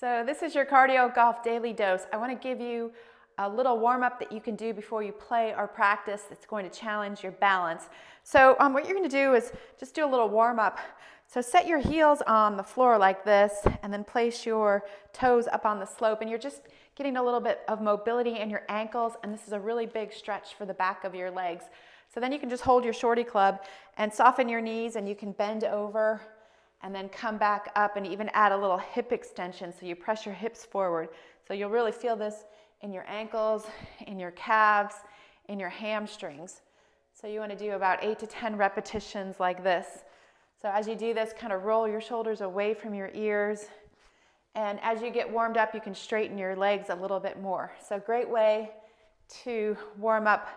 So this is your cardio golf daily dose. I want to give you a little warm-up that you can do before you play or practice that's going to challenge your balance. So what you're going to do is just do a little warm-up. So set your heels on the floor like this and then place your toes up on the slope, and you're just getting a little bit of mobility in your ankles, and this is a really big stretch for the back of your legs. So then you can just hold your shorty club and soften your knees, and you can bend over and then come back up and even add a little hip extension, so you press your hips forward. So you'll really feel this in your ankles, in your calves, in your hamstrings. So you want to do about 8 to 10 repetitions like this. So as you do this, kind of roll your shoulders away from your ears. And as you get warmed up, you can straighten your legs a little bit more. So great way to warm up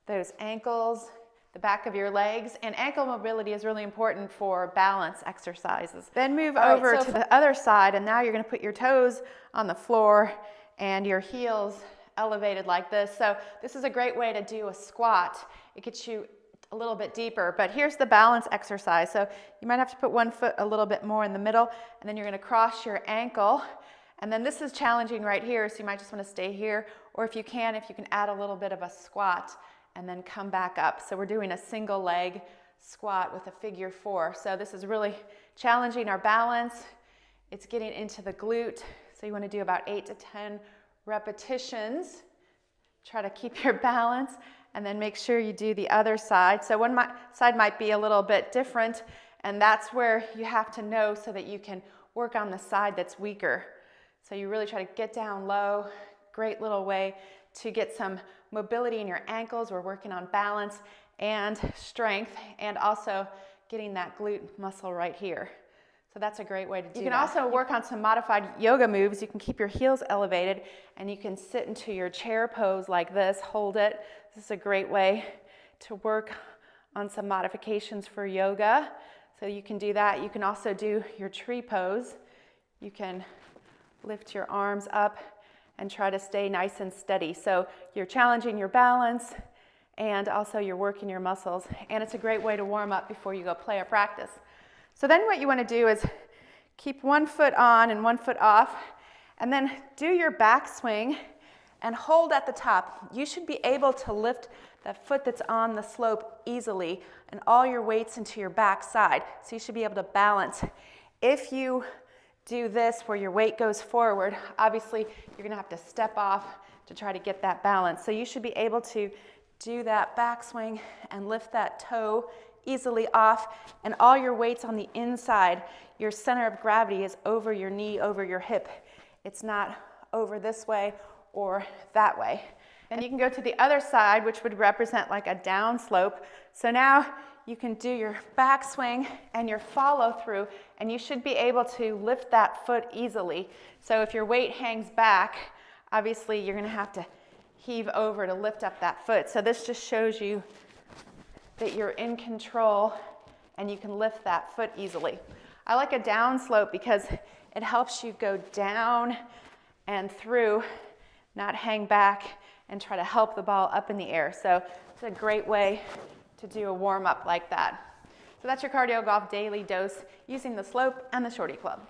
those ankles, the back of your legs, and ankle mobility is really important for balance exercises. Then move over to the other side, and now you're going to put your toes on the floor and your heels elevated like this. So this is a great way to do a squat. It gets you a little bit deeper, but here's the balance exercise. So you might have to put one foot a little bit more in the middle, and then you're going to cross your ankle. And then this is challenging right here, so you might just want to stay here, or if you can add a little bit of a squat and then come back up. So we're doing a single leg squat with a figure 4. So this is really challenging our balance. It's getting into the glute. So you want to do about 8 to 10 repetitions. Try to keep your balance, and then make sure you do the other side. So one side might be a little bit different, and that's where you have to know so that you can work on the side that's weaker. So you really try to get down low. Great little way to get some mobility in your ankles. We're working on balance and strength, and also getting that glute muscle right here. So that's a great way to do that. You can also work on some modified yoga moves. You can keep your heels elevated, and you can sit into your chair pose like this, hold it. This is a great way to work on some modifications for yoga. So you can do that. You can also do your tree pose. You can lift your arms up and try to stay nice and steady. So you're challenging your balance, and also you're working your muscles, and it's a great way to warm up before you go play or practice. So then what you want to do is keep one foot on and one foot off, and then do your backswing and hold at the top. You should be able to lift that foot that's on the slope easily and all your weight's into your back side. So you should be able to balance. If you do this where your weight goes forward, obviously you're going to have to step off to try to get that balance. So you should be able to do that backswing and lift that toe easily off, and all your weight's on the inside. Your center of gravity is over your knee, over your hip. It's not over this way or that way. And you can go to the other side, which would represent like a down slope. So now you can do your backswing and your follow through, and you should be able to lift that foot easily. So if your weight hangs back, obviously you're going to have to heave over to lift up that foot. So this just shows you that you're in control and you can lift that foot easily. I like a down slope because it helps you go down and through, not hang back and try to help the ball up in the air. So it's a great way to do a warm-up like that. So that's your cardio golf daily dose using the slope and the shorty club.